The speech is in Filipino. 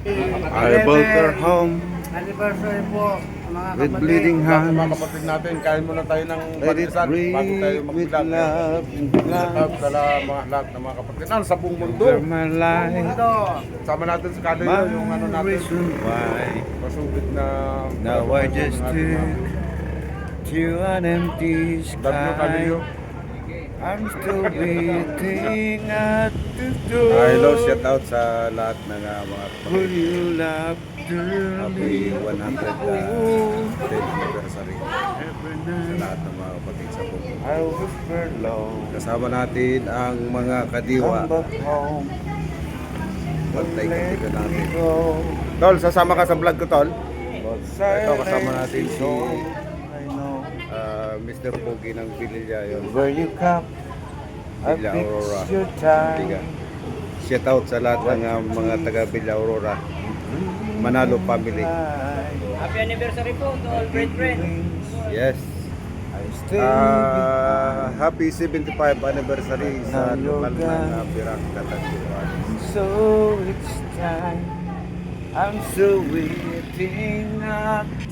I built her home Anniversary po, mga with kapatid. bleeding Mga hands. kapatid natin, kain muna tayo ng Let it pandesal bago tayo breathe with mag-vlog. love and Shout out glance sa lahat ng mga kapatid sa buong mundo. over my life. Mundo. Sama natin sa Kaloyo My yung ano natin, reason why masugit na now I just took to an empty Love you, Kaloyo. sky. I'm still waiting at the Hello, door. shout out sa lahat ng mga Will kapatid. you love Happy me 110th anniversary every sa night? lahat ng mga kapatid sa buong mundo. I whisper low, Kasama natin ang mga kadiwa. come back home. Pantay katiga Let natin. me go. Tol, sasama ka sa vlog ko, Tol. But Ito, kasama silence natin is si all I know. Mr. Pogi ng Vililla yun. Where you come, I Villa Aurora. fix your time. Shout out sa lahat ng mga taga Villa Aurora. Manalo family. Happy anniversary po to all great friends. Yes. I stay behind. Happy 75 anniversary sa lokal ng Pirang Katagpuan. So it's time. I'm still waiting at the